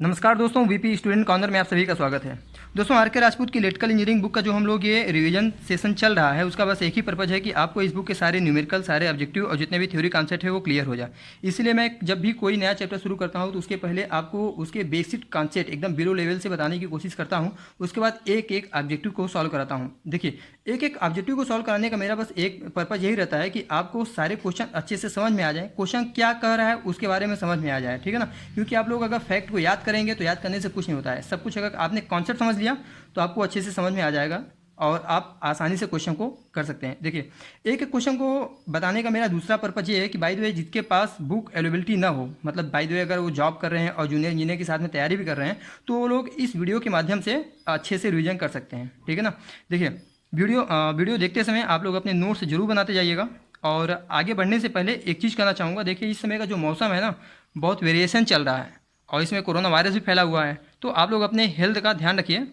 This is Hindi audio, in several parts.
नमस्कार दोस्तों, वीपी स्टूडेंट कॉर्नर में आप सभी का स्वागत है। दोस्तों, आर के राजपूत की इलेक्ट्रिकल इंजीनियरिंग बुक का जो हम लोग ये रिवीजन सेशन चल रहा है, उसका बस एक ही पर्पज़ है कि आपको इस बुक के सारे न्यूमेरिकल, सारे ऑब्जेक्टिव और जितने भी थ्योरी कॉन्सेप्ट है वो क्लियर हो जाए। इसलिए मैं जब भी कोई नया चैप्टर शुरू करता हूँ तो उसके पहले आपको उसके बेसिक कॉन्सेप्ट एकदम बिलो लेवल से बताने की कोशिश करता हूँ। उसके बाद एक एक ऑब्जेक्टिव को सॉल्व कराता हूँ। देखिए, एक एक ऑब्जेक्टिव को सॉल्व कराने का मेरा बस एक पर्पज़ यही रहता है कि आपको सारे क्वेश्चन अच्छे से समझ में आ जाए, क्वेश्चन क्या कह रहा है उसके बारे में समझ में आ जाए, ठीक है ना। क्योंकि आप लोग अगर फैक्ट को याद करेंगे तो याद करने से कुछ नहीं होता है। सब कुछ अगर आपने कॉन्सेप्ट समझ लिया तो आपको अच्छे से समझ में आ जाएगा और आप आसानी से क्वेश्चन को कर सकते हैं। देखिए, एक एक क्वेश्चन को बताने का मेरा दूसरा पर्पज ये है कि बाय द वे जिसके पास बुक अवेलेबिलिटी ना हो, मतलब बाय द वे अगर वो जॉब कर रहे हैं और जूनियर इंजीनियर के साथ में तैयारी भी कर रहे हैं, तो वो लोग इस वीडियो के माध्यम से अच्छे से रिवीजन कर सकते हैं, ठीक है ना। देखिए, वीडियो देखते समय आप लोग अपने नोट्स जरूर बनाते जाइएगा। और आगे बढ़ने से पहले एक चीज़ कहना चाहूँगा। देखिए, इस समय का जो मौसम है ना, बहुत वेरिएशन चल रहा है और इसमें कोरोना वायरस भी फैला हुआ है। तो आप लोग अपने हेल्थ का ध्यान रखिए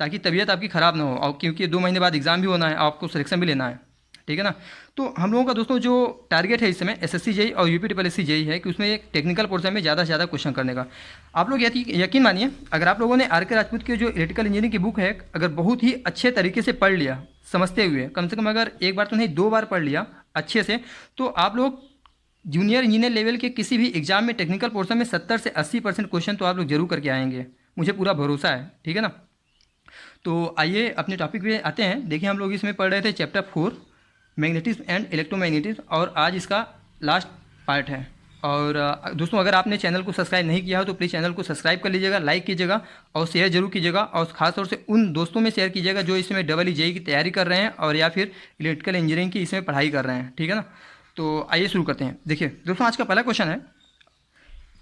ताकि तबीयत आपकी ख़राब ना हो, और क्योंकि 2 महीने बाद एग्ज़ाम भी होना है, आपको सिलेक्शन भी लेना है, ठीक है ना। तो हम लोगों का दोस्तों जो टारगेट है इस समय एसएससी जेई और यूपी ट्रिपल एससी जेई है कि उसमें एक टेक्निकल पोर्शन में ज़्यादा से ज़्यादा क्वेश्चन करने का। आप लोग यकीन मानिए, अगर आप लोगों ने आर के राजपूत की जो इलेक्ट्रिकल इंजीनियरिंग की बुक है अगर बहुत ही अच्छे तरीके से पढ़ लिया, समझते हुए, कम से कम अगर एक बार तो नहीं 2 बार पढ़ लिया अच्छे से, तो आप लोग जूनियर इंजीनियर लेवल के किसी भी एग्जाम में टेक्निकल पोर्शन में 70 से 80% क्वेश्चन तो आप लोग जरूर करके आएंगे, मुझे पूरा भरोसा है, ठीक है ना। तो आइए अपने टॉपिक पे आते हैं। देखिए, हम लोग इसमें पढ़ रहे थे चैप्टर 4 मैग्नेटिज्म एंड इलेक्ट्रोमैग्नेटिज्म, और आज इसका लास्ट पार्ट है। और दोस्तों, अगर आपने चैनल को सब्सक्राइब नहीं किया हो तो प्लीज़ चैनल को सब्सक्राइब कर लीजिएगा, लाइक कीजिएगा और शेयर जरूर कीजिएगा। और ख़ास तौर से उन दोस्तों में शेयर कीजिएगा जो इसमें डबल जेई की तैयारी कर रहे हैं और या फिर इलेक्ट्रिकल इंजीनियरिंग की इसमें पढ़ाई कर रहे हैं, ठीक है ना। तो आइए शुरू करते हैं। देखिए दोस्तों, आज का पहला क्वेश्चन है,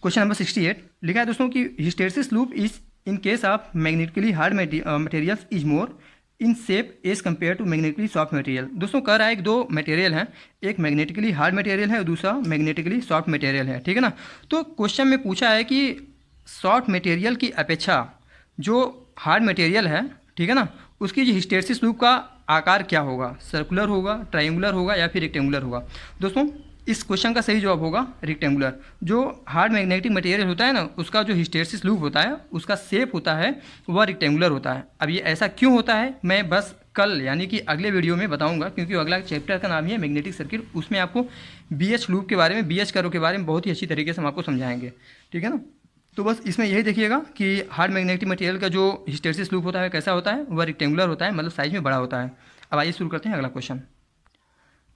क्वेश्चन नंबर 68। लिखा है दोस्तों कि hysteresis loop is in case of magnetically hard materials is more in shape as compare to magnetically soft material. दोस्तों, कह रहा है कि 2 मटेरियल हैं, एक मैग्नेटिकली हार्ड मटेरियल है और दूसरा मैग्नेटिकली सॉफ्ट मटेरियल है, ठीक है ना। तो क्वेश्चन में पूछा है कि सॉफ्ट मटेरियल की अपेक्षा जो हार्ड मटेरियल है, ठीक है ना, उसकी जो हिस्टेरेसिस लूप का आकार क्या होगा, सर्कुलर होगा, ट्रायंगुलर होगा या फिर रेक्टेंगुलर होगा। दोस्तों, इस क्वेश्चन का सही जवाब होगा रेक्टेंगुलर। जो हार्ड मैग्नेटिक मटेरियल होता है ना, उसका जो हिस्टेरेसिस लूप होता है, उसका शेप होता है वह रेक्टेंगुलर होता है। अब ये ऐसा क्यों होता है मैं बस कल यानी कि अगले वीडियो में बताऊंगा, क्योंकि अगला चैप्टर का नाम ही है मैग्नेटिक सर्किट। उसमें आपको BH लूप के बारे में, BH कर्व के बारे में बहुत ही अच्छी तरीके से हम आपको समझाएंगे, ठीक है ना। तो बस इसमें यही देखिएगा कि हार्ड मैग्नेटिक मटेरियल का जो हिस्टेरेसिस लूप होता है कैसा होता है, वह रेक्टेंगुलर होता है, मतलब साइज में बड़ा होता है। अब आइए शुरू करते हैं अगला क्वेश्चन।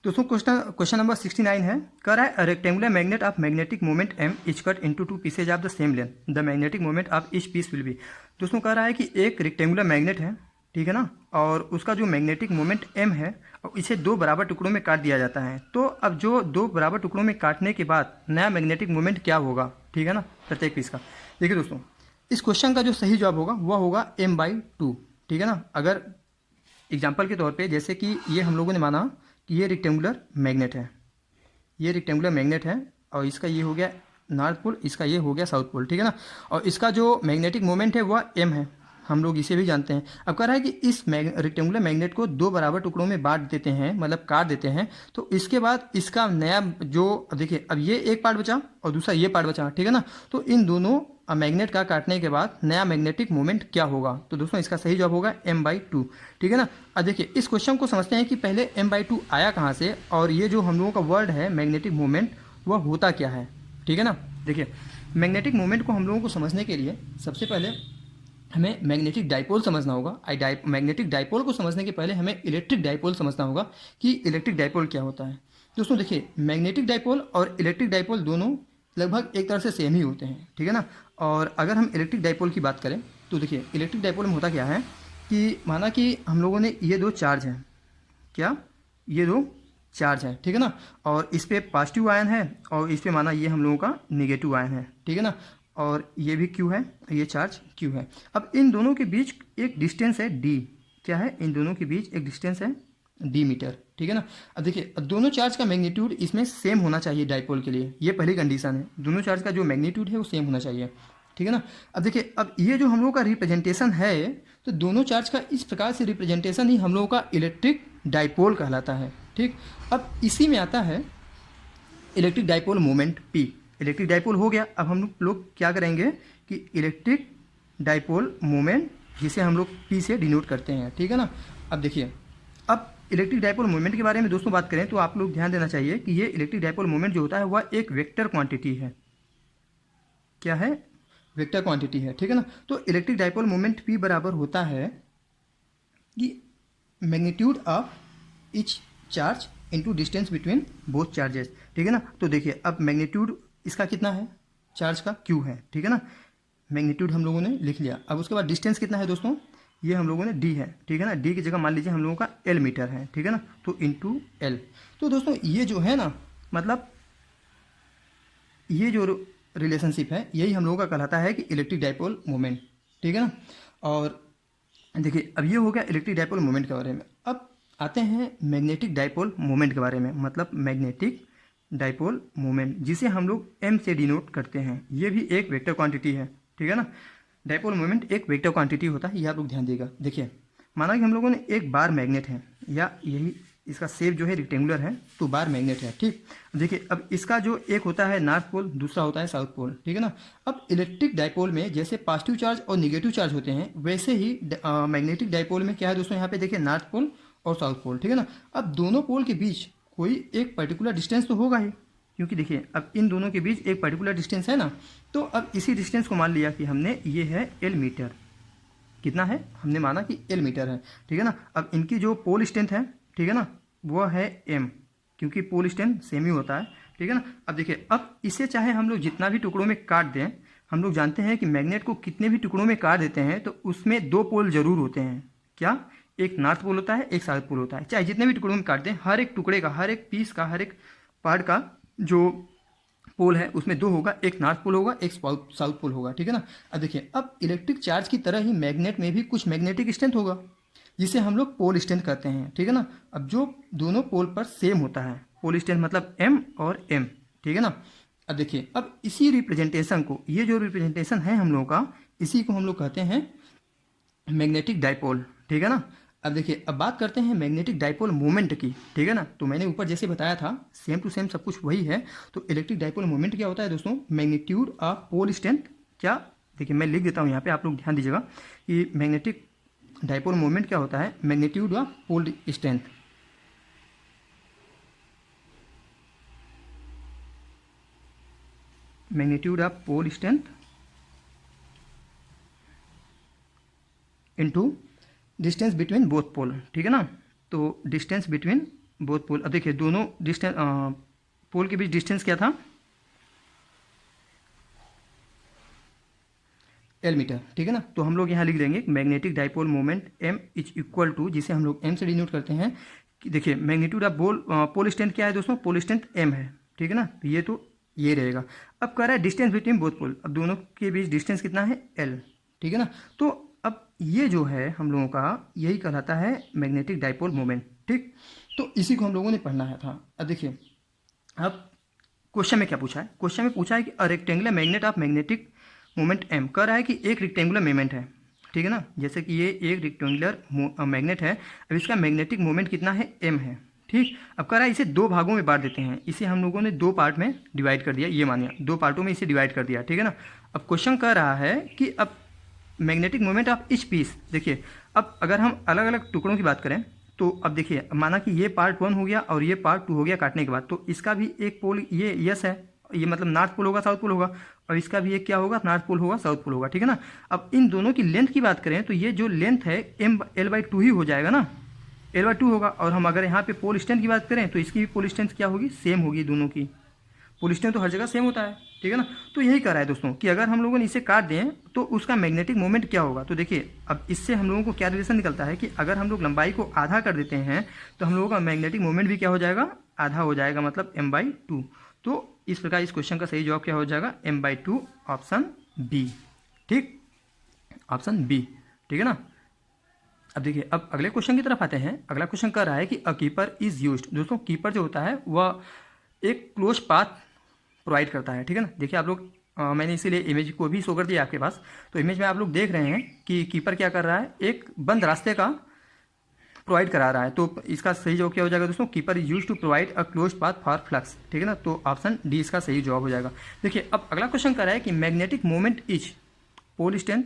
दोस्तों, क्वेश्चन नंबर 69 है, कह रहा है rectangular magnet of magnetic moment m is cut into 2 pieces of the same length, the magnetic moment of each piece will be. दोस्तों, कह रहा है कि एक रेक्टेंगुलर मैग्नेट है, ठीक है ना, और उसका जो मैग्नेटिक मोमेंट m है और इसे 2 बराबर टुकड़ों में काट दिया जाता है। तो अब जो 2 बराबर टुकड़ों में काटने के बाद नया मैग्नेटिक मोमेंट क्या होगा, ठीक है ना, प्रत्येक पीस का। देखिए दोस्तों, इस क्वेश्चन का जो सही जवाब होगा वह होगा m/2, ठीक है ना। अगर एग्जाम्पल के तौर पे जैसे कि ये हम लोगों ने माना कि ये रेक्टेंगुलर मैग्नेट है, ये रेक्टेंगुलर मैग्नेट है और इसका ये हो गया नॉर्थ पोल, इसका ये हो गया साउथ पोल, ठीक है ना। और इसका जो मैग्नेटिक मोमेंट है वह m है, हम लोग इसे भी जानते हैं। अब कह रहा है कि इस रेक्टेंगुलर मैग्नेट को 2 बराबर टुकड़ों में बांट देते हैं, मतलब काट देते हैं। तो इसके बाद इसका नया जो, अब देखिए, अब ये एक पार्ट बचा और दूसरा ये पार्ट बचा, ठीक है ना। तो इन दोनों मैग्नेट का काटने के बाद नया मैग्नेटिक मोमेंट क्या होगा। तो दोस्तों, इसका सही जवाब होगा m/2, ठीक है ना। अब देखिए, इस क्वेश्चन को समझते हैं कि पहले m/2 आया कहाँ से और ये जो हम लोगों का वर्ड है मैग्नेटिक मोमेंट वह होता क्या है, ठीक है ना। देखिए, मैग्नेटिक मोमेंट को हम लोगों को समझने के लिए सबसे पहले हमें मैग्नेटिक डाइपोल समझना होगा। मैग्नेटिक डाइपोल को समझने के पहले हमें इलेक्ट्रिक डाइपोल समझना होगा कि इलेक्ट्रिक डाइपोल क्या होता है। दोस्तों देखिए, मैग्नेटिक डाइपोल और इलेक्ट्रिक डाइपोल दोनों लगभग एक तरह से सेम ही होते हैं, ठीक है ना। और अगर हम इलेक्ट्रिक डाइपोल की बात करें तो देखिए, इलेक्ट्रिक डाइपोल में होता क्या है कि माना कि हम लोगों ने ये 2 चार्ज हैं, क्या ये 2 चार्ज है, ठीक है ना, और इस पर पॉजिटिव आयन है और इस पर माना ये हम लोगों का नेगेटिव आयन है, ठीक है ना, और ये भी Q है, ये चार्ज Q है। अब इन दोनों के बीच एक डिस्टेंस है D, क्या है, इन दोनों के बीच एक डिस्टेंस है D मीटर, ठीक है ना। अब देखिए, दोनों चार्ज का मैग्नीट्यूड इसमें सेम होना चाहिए डाइपोल के लिए, ये पहली कंडीशन है, दोनों चार्ज का जो मैग्नीट्यूड है वो सेम होना चाहिए, ठीक है ना। अब देखिए, अब ये जो हम लोग का रिप्रेजेंटेशन है, तो दोनों चार्ज का इस प्रकार से रिप्रेजेंटेशन ही हम लोगों का इलेक्ट्रिक डाइपोल कहलाता है, ठीक। अब इसी में आता है electric dipole moment P। Electric dipole हो गया। अब हम लोग क्या करेंगे कि इलेक्ट्रिक डाइपोल मोमेंट, जिसे हम लोग P से डिनोट करते हैं, ठीक है ना। अब देखिए, अब इलेक्ट्रिक डाइपोल मोमेंट के बारे में दोस्तों बात करें तो आप लोग ध्यान देना चाहिए कि ये इलेक्ट्रिक डाइपोल मोमेंट जो होता है वह एक वेक्टर क्वांटिटी है। क्या है? वेक्टर क्वांटिटी है, ठीक है ना। तो इलेक्ट्रिक डाइपोल मोमेंट P बराबर होता है कि magnitude of each charge into distance between both charges, ठीक है ना। तो देखिए, अब मैग्नीट्यूड इसका कितना है, चार्ज का Q है, ठीक है ना। मैग्नीट्यूड हम लोगों ने लिख लिया। अब उसके बाद डिस्टेंस कितना है दोस्तों, ये हम लोगों ने D है, ठीक है ना। D की जगह मान लीजिए हम लोगों का L मीटर है, ठीक है ना। तो इंटू L। तो दोस्तों ये जो है ना, मतलब ये जो रिलेशनशिप है यही हम लोगों का कहलाता है कि इलेक्ट्रिक डाइपोल मोमेंट, ठीक है ना। और देखिए, अब ये हो गया इलेक्ट्रिक डाइपोल मोमेंट के बारे में। अब आते हैं मैग्नेटिक डाइपोल मोमेंट के बारे में, मतलब मैग्नेटिक डाइपोल मोमेंट जिसे हम लोग M से डिनोट करते हैं। ये भी एक वेक्टर क्वांटिटी है, ठीक है ना। डाइपोल मोमेंट एक वेक्टर क्वांटिटी होता है, ये आप लोग ध्यान देगा। देखिए, माना कि हम लोगों ने एक बार मैग्नेट है, या यही इसका शेप जो है रेक्टेंगुलर है, तो बार मैग्नेट है, ठीक। देखिए, अब इसका जो एक होता है नॉर्थ पोल, दूसरा होता है साउथ पोल, ठीक है ना। अब इलेक्ट्रिक डाइपोल में जैसे पॉजिटिव चार्ज और निगेटिव चार्ज होते हैं, वैसे ही मैग्नेटिक डाइपोल में क्या है दोस्तों, यहाँ पे देखिए नॉर्थ पोल और साउथ पोल, ठीक है ना। अब दोनों पोल के बीच कोई एक पर्टिकुलर डिस्टेंस तो होगा ही, क्योंकि देखिए अब इन दोनों के बीच एक पर्टिकुलर डिस्टेंस है ना। तो अब इसी डिस्टेंस को मान लिया कि हमने, ये है L मीटर। कितना है, हमने माना कि L मीटर है, ठीक है ना। अब इनकी जो पोल स्ट्रेंथ है, ठीक है ना, वो है M, क्योंकि पोल स्ट्रेंथ सेम ही होता है, ठीक है ना। अब देखिए, अब इसे चाहे हम लोग जितना भी टुकड़ों में काट दें, हम लोग जानते हैं कि मैग्नेट को कितने भी टुकड़ों में काट देते हैं तो उसमें दो पोल जरूर होते हैं। क्या? एक नॉर्थ पोल होता है, एक साउथ पोल होता है। चाहे जितने भी टुकड़ों में काट दें, हर एक टुकड़े का, हर एक पीस का, हर एक पार्ट का जो पोल है उसमें दो होगा, एक नॉर्थ पोल होगा, एक साउथ पोल होगा, ठीक है ना। अब देखिए, अब इलेक्ट्रिक चार्ज की तरह ही मैग्नेट में भी कुछ मैग्नेटिक स्ट्रेंथ होगा, जिसे हम लोग पोल स्ट्रेंथ कहते हैं, ठीक है ना। अब जो दोनों पोल पर सेम होता है, पोल स्ट्रेंथ मतलब M और M, ठीक है ना। अब देखिए, अब इसी रिप्रेजेंटेशन को, ये जो रिप्रेजेंटेशन है हम लोगों का, इसी को हम लोग कहते हैं मैग्नेटिक डाइपोल, ठीक है ना। अब देखिए, अब बात करते हैं मैग्नेटिक डाइपोल मोमेंट की, ठीक है ना। तो मैंने ऊपर जैसे बताया था, सेम टू सेम सब कुछ वही है। तो इलेक्ट्रिक डाइपोल मोमेंट क्या होता है दोस्तों, मैग्नीट्यूड ऑफ पोल स्ट्रेंथ। क्या? देखिए, मैं लिख देता हूँ यहाँ पे, आप लोग ध्यान दीजिएगा कि मैग्नेटिक डाइपोल मोमेंट क्या होता है, magnitude of pole strength. Magnitude of pole strength into distance between both pole, ठीक है ना। तो डिस्टेंस बिटवीन बोथ पोल, अब देखिए दोनों डिस्टेंस पोल के बीच डिस्टेंस क्या था, L मीटर, ठीक है ना। तो हम लोग यहाँ लिख देंगे magnetic dipole moment M is equal to, जिसे हम लोग M से डिनोट करते हैं कि देखिए मैग्नीट्यूड ऑफ पोल स्ट्रेंथ क्या है दोस्तों, पोल स्ट्रेंथ M है, ठीक है ना। तो ये रहेगा। अब कह रहा है डिस्टेंस बिटवीन बोथ पोल, अब दोनों के बीच डिस्टेंस कितना है, L, ठीक है ना। तो अब ये जो है हम लोगों का, यही कहलाता है मैग्नेटिक डाइपोल मोमेंट, ठीक। तो इसी को हम लोगों ने पढ़ना है था। अब देखिए, अब क्वेश्चन में क्या पूछा है, क्वेश्चन में पूछा है कि a rectangular magnet of magnetic moment M, कह रहा है कि एक रेक्टेंगुलर मोमेंट है, ठीक है ना। जैसे कि ये एक रेक्टेंगुलर मैग्नेट है, अब इसका मैग्नेटिक मोमेंट कितना है, M है, ठीक। अब कह रहा है इसे दो भागों में बांट देते हैं, इसे हम लोगों ने दो पार्ट में डिवाइड कर दिया, ये मानिए दो पार्टों में इसे डिवाइड कर दिया, ठीक है ना। अब क्वेश्चन कह रहा है कि अब magnetic moment of each piece, देखिए अब अगर हम अलग अलग टुकड़ों की बात करें तो अब देखिए, माना कि ये पार्ट 1 हो गया और ये पार्ट 2 हो गया काटने के बाद, तो इसका भी एक पोल ये यस है, ये मतलब नॉर्थ पोल होगा, साउथ पोल होगा, और इसका भी एक क्या होगा, नॉर्थ पोल होगा, साउथ पोल होगा, ठीक है ना। अब इन दोनों की लेंथ की बात करें तो ये जो लेंथ है L/2 ही हो जाएगा ना, L/2 होगा। और हम अगर यहाँ पे पोल स्ट्रेंथ की बात करें तो इसकी भी पोल स्ट्रेंथ क्या होगी, सेम होगी, दोनों की पोल स्ट्रेंथ तो हर जगह सेम होता है, ठीक है ना। तो यही कह रहा है दोस्तों कि अगर हम लोगों ने इसे काट दें तो उसका मैग्नेटिक मोमेंट क्या होगा। तो देखिए, अब इससे हम लोगों को क्या रिलेशन निकलता है कि अगर हम लोग लंबाई को आधा कर देते हैं तो हम लोगों का मैग्नेटिक मोमेंट भी क्या हो जाएगा, आधा हो जाएगा, मतलब M/2। तो इस प्रकार इस क्वेश्चन का सही जवाब क्या हो जाएगा, M/2, ऑप्शन बी, ठीक, ऑप्शन बी, ठीक है ना। अब देखिए, अब अगले क्वेश्चन की तरफ आते हैं। अगला क्वेश्चन कह रहा है कि अ कीपर इज यूज्ड। दोस्तों, कीपर जो होता है वह एक क्लोज पाथ प्रोवाइड करता है, ठीक है ना। देखिए आप लोग, मैंने इसीलिए इमेज को भी शो कर दिया आपके पास। तो इमेज में आप लोग देख रहे हैं कि कीपर क्या कर रहा है, एक बंद रास्ते का प्रोवाइड करा रहा है। तो इसका सही जवाब क्या हो जाएगा दोस्तों, keeper is use to provide a close path for flux, ठीक है ना। तो ऑप्शन डी इसका सही जवाब हो जाएगा। देखिए, अब अगला क्वेश्चन कर रहा है कि magnetic moment is pole strength,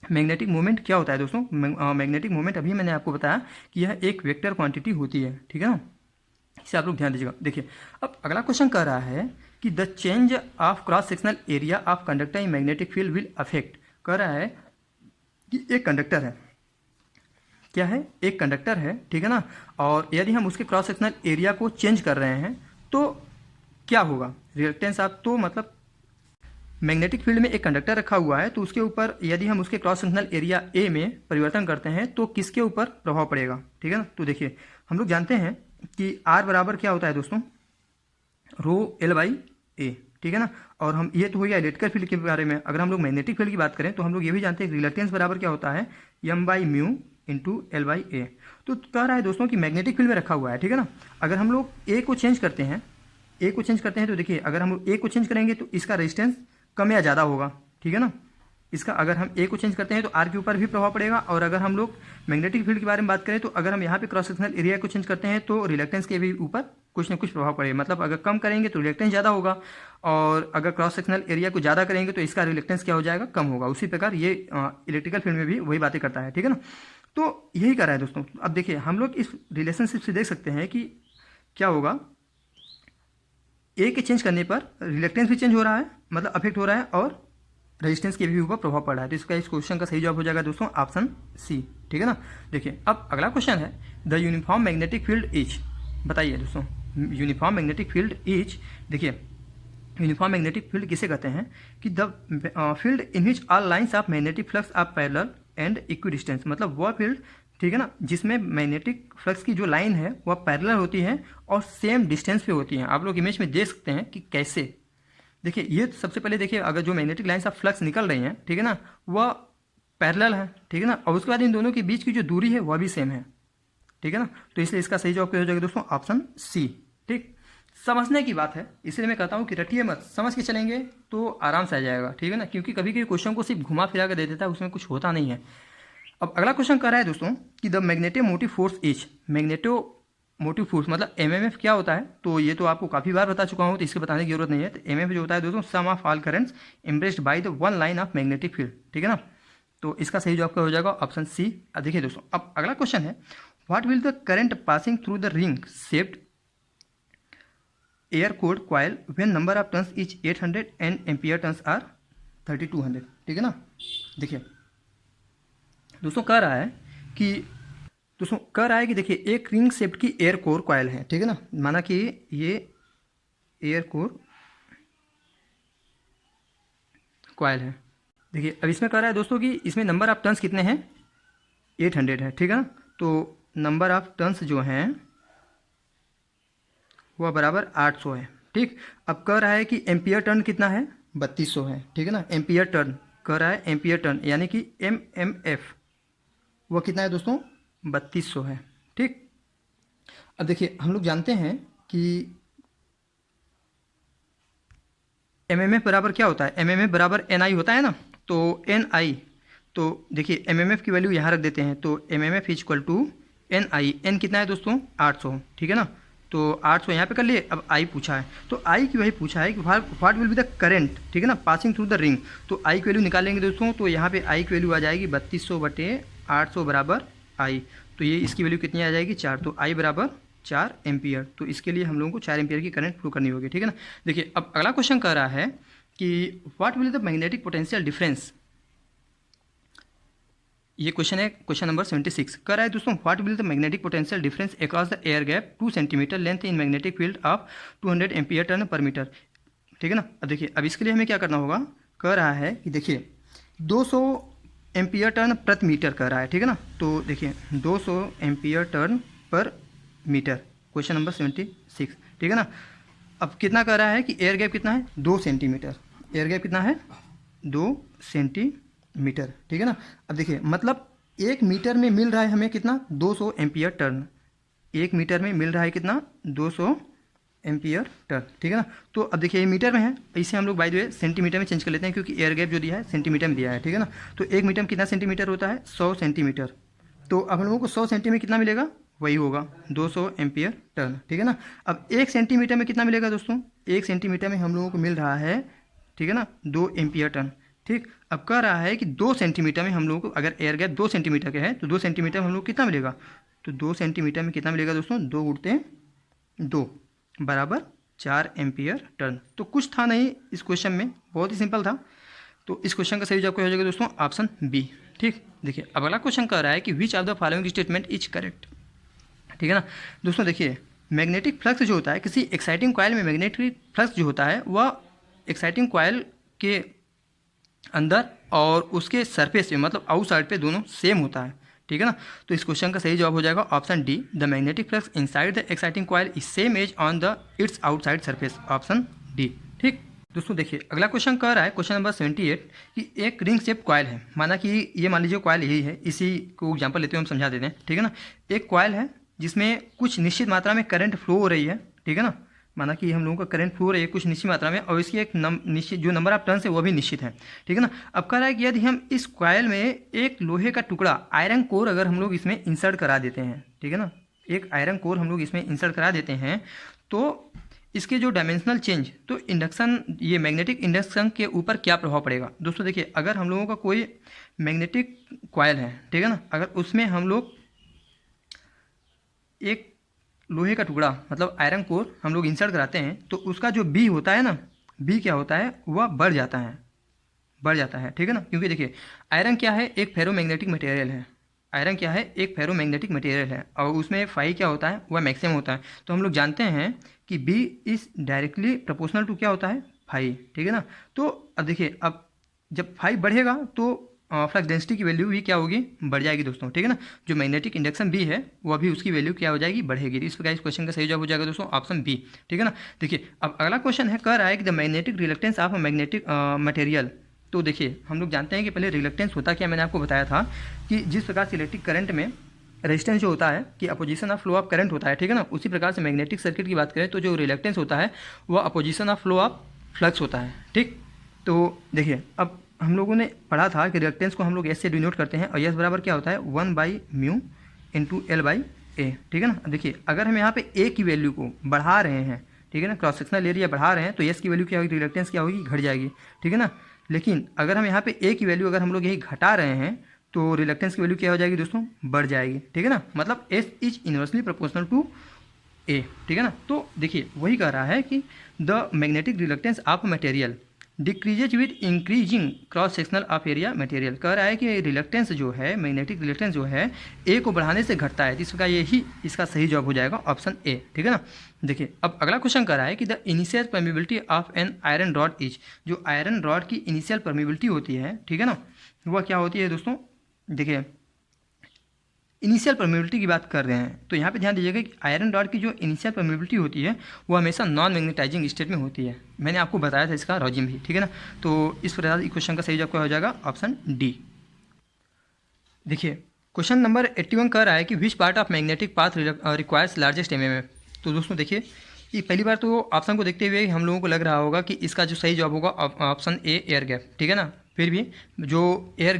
magnetic moment क्या होता है दोस्तों? मैग्नेटिक मोमेंट अभी मैंने आपको बताया कि यह एक वेक्टर क्वांटिटी होती है, ठीक है ना, इसे आप लोग ध्यान दीजिएगा। देखिए अब अगला क्वेश्चन कह रहा है कि the change of cross sectional area of conductor in magnetic field will affect. कह रहा है कि एक कंडक्टर है, क्या है? एक कंडक्टर है, ठीक है ना, और यदि हम उसके क्रॉस सेक्शनल एरिया को चेंज कर रहे हैं तो क्या होगा? रिएक्टेंस आप तो मतलब मैग्नेटिक फील्ड में एक कंडक्टर रखा हुआ है तो उसके ऊपर यदि हम उसके क्रॉस सेक्शनल एरिया ए में परिवर्तन करते हैं तो किसके ऊपर प्रभाव पड़ेगा, ठीक है ना। तो देखिए हम लोग जानते हैं कि आर बराबर क्या होता है दोस्तों? रो एल बाई ए, ठीक है ना। और हम ये तो हो गया इलेक्ट्रिकल फील्ड के बारे में। अगर हम लोग मैग्नेटिक फील्ड की बात करें तो हम लोग ये भी जानते हैं कि रिलक्टेंस बराबर क्या होता है? M by mu into L by A. तो कह रहा है दोस्तों कि मैग्नेटिक फील्ड में रखा हुआ है, ठीक है ना। अगर हम लोग ए को चेंज करते हैं, तो देखिए अगर हम लोग ए को चेंज करेंगे तो इसका रेजिस्टेंस कम या ज़्यादा होगा, ठीक है ना। इसका अगर हम ए को चेंज करते हैं तो आर के ऊपर भी प्रभाव पड़ेगा। और अगर हम लोग मैग्नेटिक फील्ड के बारे में बात करें तो अगर हम यहाँ पे क्रॉस सेक्शनल एरिया को चेंज करते हैं तो रिलक्टेंस के भी ऊपर कुछ ना कुछ प्रभाव पड़ेगा। मतलब अगर कम करेंगे तो रिलक्टेंस ज़्यादा होगा और अगर क्रॉस सेक्शनल एरिया को ज़्यादा करेंगे तो इसका रिलक्टेंस क्या हो जाएगा? कम होगा। उसी प्रकार ये इलेक्ट्रिकल फील्ड में भी वही बातें करता है, ठीक है ना। तो यही कर रहा है दोस्तों। अब देखिए हम लोग इस रिलेशनशिप से देख सकते हैं कि क्या होगा, ए के चेंज करने पर रिलक्टेंस भी चेंज हो रहा है, मतलब अफेक्ट हो रहा है, और रेजिस्टेंस के भी ऊपर प्रभाव पड़ रहा है। तो इसका इस क्वेश्चन का सही जवाब हो जाएगा दोस्तों ऑप्शन सी, ठीक है ना। देखिए अब अगला क्वेश्चन है the uniform magnetic field is. बताइए दोस्तों यूनिफॉर्म मैग्नेटिक फील्ड इज। देखिए यूनिफॉर्म मैग्नेटिक फील्ड किसे कहते हैं? कि the field in which all lines of magnetic flux are parallel and equidistance. मतलब वह फील्ड, ठीक है ना, जिसमें मैग्नेटिक फ्लक्स की जो लाइन है वह पैरेलल होती है और सेम डिस्टेंस पे होती है। आप लोग इमेज में देख सकते हैं कि कैसे। देखिए ये सबसे पहले देखिए अगर जो मैग्नेटिक लाइन्स ऑफ फ्लक्स निकल रही हैं, ठीक है ना, वह पैरेलल है, ठीक है ना, और उसके बाद इन दोनों के बीच की जो दूरी है वह भी सेम है, ठीक है ना। तो इसलिए इसका सही जवाब क्या हो जाएगा दोस्तों? ऑप्शन सी, ठीक। समझने की बात है, इसलिए मैं कहता हूँ कि रटिए मत, समझ के चलेंगे तो आराम से आ जाएगा, ठीक है ना। क्योंकि कभी कभी क्वेश्चन को सिर्फ घुमा फिरा कर दे देता है, उसमें कुछ होता नहीं है। अब अगला क्वेश्चन कर रहा है दोस्तों कि the magneto motive force is. Magneto motive force मतलब एमएमएफ क्या होता है? तो ये तो आपको काफ़ी बार बता चुका हूँ तो इसके बताने की जरूरत नहीं है। तो एमएमएफ जो होता है दोस्तों sum of all currents embraced by the one line of magnetic field, ठीक है ना। तो इसका सही जवाब क्या हो जाएगा? Option C. देखिए दोस्तों अब अगला क्वेश्चन है what will the current passing through the ring shaped air core coil when number of turns is 800 and ampere turns are 3200, ठीक है ना। देखिए दोस्तों कह रहा है कि देखिए एक रिंग शेप्ड की एयर कोर कॉइल है, ठीक है ना। माना कि ये एयर कोर कॉइल है। देखिए अब इसमें कह रहा है दोस्तों कि इसमें नंबर ऑफ टर्न्स कितने हैं? 800 है, ठीक है ना। तो नंबर ऑफ टर्न्स जो हैं वह बराबर 800 है, ठीक। अब कह रहा है कि एम्पियर टर्न कितना है? 3200 है, ठीक है ना। एम्पियर टर्न कह रहा है, एम्पियर टर्न यानी कि एमएमएफ वो कितना है दोस्तों? 3200 है, ठीक। अब देखिए हम लोग जानते हैं कि एमएमएफ बराबर क्या होता है? एमएमएफ बराबर एनआई होता है ना। तो एनआई, तो देखिए एमएमएफ की वैल्यू यहाँ रख देते हैं। तो MMF is equal to NI. N कितना है दोस्तों? 800, ठीक है ना। तो 800 यहाँ पे कर लिए। अब आई पूछा है तो आई की वही पूछा है कि what will be the current, ठीक है ना, पासिंग थ्रू द रिंग। तो आई की वैल्यू निकालेंगे दोस्तों। तो यहाँ पे आई की वैल्यू आ जाएगी 3200 बटे 800 बराबर आई। तो ये इसकी वैल्यू कितनी आ जाएगी? 4। तो आई बराबर 4 एम्पियर। तो इसके लिए हम लोगों को 4 एम्पियर की करंट प्रूव करनी होगी, ठीक है ना। देखिए अब अगला क्वेश्चन कह रहा है कि what will the magnetic potential difference. ये क्वेश्चन है क्वेश्चन नंबर 76। कह रहा है दोस्तों what will the magnetic potential difference across the air gap 2 centimetre length in magnetic field of 200 ampere turn पर मीटर, ठीक है ना। अब देखिए अब इसके लिए हमें क्या करना होगा? कह रहा है कि देखिए 200 एम्पियर टर्न प्रति मीटर कह रहा है, ठीक है ना। तो देखिए 200 एम्पियर टर्न पर मीटर, क्वेश्चन नंबर 76, ठीक है ना। अब कितना कह रहा है कि एयर गैप कितना है? 2 सेंटीमीटर। एयर गैप कितना है? 2 सेंटीमीटर, ठीक है ना। अब देखिए मतलब 1 मीटर में मिल रहा है हमें कितना? 200 एम्पियर टर्न। 1 मीटर में मिल रहा है कितना? 200 एम्पियर टर्न, ठीक है ना। तो अब देखिए ये मीटर में है, इसे हम लोग बाय द वे सेंटीमीटर में चेंज कर लेते हैं क्योंकि एयर गैप जो दिया है सेंटीमीटर में दिया है, ठीक है ना। तो 1 मीटर में कितना सेंटीमीटर होता है? 100 सेंटीमीटर। तो अब हम लोगों को 100 सेंटीमीटर में कितना मिलेगा? वही होगा 200 एम्पियर टर्न, ठीक है ना। अब 1 सेंटीमीटर में कितना मिलेगा दोस्तों? 1 सेंटीमीटर में हम लोगों को मिल रहा है, ठीक है ना, 2 एम्पियर टर्न, ठीक। अब कह रहा है कि 2 सेंटीमीटर में हम लोगों को अगर एयर गैप 2 सेंटीमीटर का है तो 2 सेंटीमीटर में हम लोग कितना मिलेगा, तो 2 सेंटीमीटर में कितना मिलेगा दोस्तों, 2 गुणते 2 बराबर 4 एम्पियर टर्न। तो कुछ था नहीं इस क्वेश्चन में, बहुत ही सिंपल था। तो इस क्वेश्चन का सही जवाब क्या हो जाएगा दोस्तों, ऑप्शन बी। ठीक, देखिए अब अगला क्वेश्चन कह रहा है कि विच of the following statement is correct. ठीक है ना दोस्तों, देखिए मैग्नेटिक फ्लक्स जो होता है, किसी एक्साइटिंग कॉइल में मैग्नेटिक फ्लक्स जो होता है वह एक्साइटिंग कॉइल के अंदर और उसके सरफेस पे मतलब आउटसाइड पे दोनों सेम होता है। ठीक है ना, तो इस क्वेश्चन का सही जवाब हो जाएगा option D, the magnetic flux inside the exciting coil is same as on the its outside surface, option D. ठीक दोस्तों, देखिए अगला क्वेश्चन कह रहा है क्वेश्चन नंबर 78 कि एक रिंग शेप कॉइल है, माना कि ये मान लीजिए कॉइल यही है, इसी को एग्जांपल लेते हुए हम समझा देते हैं। ठीक है ना, एक कॉइल है जिसमें कुछ निश्चित मात्रा में करंट फ्लो हो रही है। ठीक है ना, माना कि हम लोगों का करंट फ्लो हो रही है कुछ निश्चित मात्रा में और इसकी एक निश्चित जो नंबर ऑफ टर्न्स है वो भी निश्चित है। ठीक है ना, अब कह रहा है कि यदि हम इस कॉइल में एक लोहे का टुकड़ा आयरन कोर अगर हम लोग इसमें इंसर्ट करा देते हैं, ठीक है ना, एक आयरन कोर हम लोग इसमें इंसर्ट करा देते हैं तो इसके जो डायमेंशनल चेंज, तो इंडक्शन, ये मैग्नेटिक इंडक्शन के ऊपर क्या प्रभाव पड़ेगा। दोस्तों देखिए अगर हम लोगों का कोई मैग्नेटिक कॉइल है, ठीक है ना, अगर उसमें हम लोग एक लोहे का टुकड़ा मतलब आयरन कोर हम लोग इंसर्ट कराते हैं तो उसका जो बी होता है ना, बी क्या होता है, वह बढ़ जाता है, बढ़ जाता है। ठीक है ना, क्योंकि देखिए आयरन क्या है, एक फेरोमैग्नेटिक मटेरियल है, आयरन क्या है, एक फेरोमैग्नेटिक मटेरियल है और उसमें फाई क्या होता है, वह मैक्सिमम होता है। तो हम लोग जानते हैं कि B is directly proportional to क्या होता है, फाई। ठीक है ना, तो अब देखिए अब जब फाई बढ़ेगा तो फ्लक्स डेंसिटी की वैल्यू भी क्या होगी, बढ़ जाएगी दोस्तों। ठीक है ना, जो मैग्नेटिक इंडक्शन बी है वह भी उसकी वैल्यू क्या हो जाएगी, बढ़ेगी। इस प्रकार इस क्वेश्चन का सही जवाब हो जाएगा दोस्तों ऑप्शन बी। ठीक है ना, देखिए अब अगला क्वेश्चन है, कह रहा है कि the magnetic reluctance of magnetic material. तो देखिए हम लोग जानते हैं कि पहले रिलक्टेंस होता क्या, मैंने आपको बताया था कि जिस प्रकार से इलेक्ट्रिक करंट में रेजिस्टेंस जो होता है कि opposition of flow of current होता है। ठीक है ना, उसी प्रकार से मैग्नेटिक सर्किट की बात करें तो जो रिलक्टेंस होता है वह opposition of flow of flux होता है। ठीक, तो देखिए अब हम लोगों ने पढ़ा था कि रिलक्टेंस को हम लोग एस से डिनोट करते हैं और एस बराबर क्या होता है, 1/μ इंटू L/A। ठीक है ना, देखिए अगर हम यहाँ पे ए की वैल्यू को बढ़ा रहे हैं, ठीक है ना, क्रॉस सेक्शनल एरिया बढ़ा रहे हैं तो एस की वैल्यू क्या होगी, रिलक्टेंस क्या होगी, घट जाएगी। ठीक है ना, लेकिन अगर हम यहाँ पे ए की वैल्यू अगर हम लोग यही घटा रहे हैं तो रिलक्टेंस की वैल्यू क्या हो जाएगी दोस्तों, बढ़ जाएगी। ठीक है ना, मतलब S is inversely proportional to A. ठीक है ना, तो देखिए वही कह रहा है कि the magnetic reluctance of material decreases with increasing cross sectional of area material. कह रहा है कि रिलक्टेंस जो है, मैग्नेटिक रिलक्टेंस जो है ए को बढ़ाने से घटता है, जिसका यही इसका सही जवाब हो जाएगा ऑप्शन ए। ठीक है ना, देखिए अब अगला क्वेश्चन कह रहा है कि the initial permeability of an iron rod is. जो आयरन रॉड की इनिशियल परमिबिलिटी होती है, ठीक है ना, वह क्या होती है दोस्तों, देखिए इनिशियल परमिबिलिटी की बात कर रहे हैं तो यहाँ पे ध्यान दीजिएगा कि आयरन रॉड की जो इनिशियल परमिबिलिटी होती है वो हमेशा नॉन मैग्नेटाइजिंग स्टेट में होती है। मैंने आपको बताया था इसका रॉजिम भी। ठीक है ना, तो इस प्रकार क्वेश्चन का सही जवाब क्या हो जाएगा, ऑप्शन डी। देखिए क्वेश्चन नंबर 81 कह रहा है कि which part of magnetic path requires largest MMF. तो दोस्तों देखिए ये पहली बार तो ऑप्शन को देखते हुए हम लोगों को लग रहा होगा कि इसका जो सही जवाब होगा ऑप्शन ए, एयर गैप। ठीक है ना, फिर भी जो एयर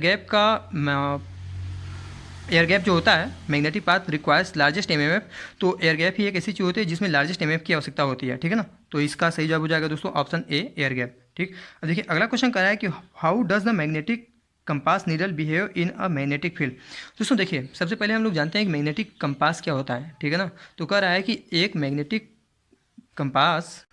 गैप जो होता है magnetic path requires largest MMF, तो एयर गैप ही एक ऐसी चीज़ होती है जिसमें लार्जेस्ट एमएमएफ की आवश्यकता होती है। ठीक है ना, तो इसका सही जवाब हो जाएगा दोस्तों ऑप्शन ए, एयर गैप। ठीक, अब देखिए अगला क्वेश्चन कर रहा है कि how does the magnetic compass needle behave in a magnetic field. दोस्तों देखिए सबसे पहले हम लोग जानते हैं कि मैग्नेटिक कंपास क्या होता है। ठीक है ना, तो कह रहा है कि एक मैग्नेटिक कंपास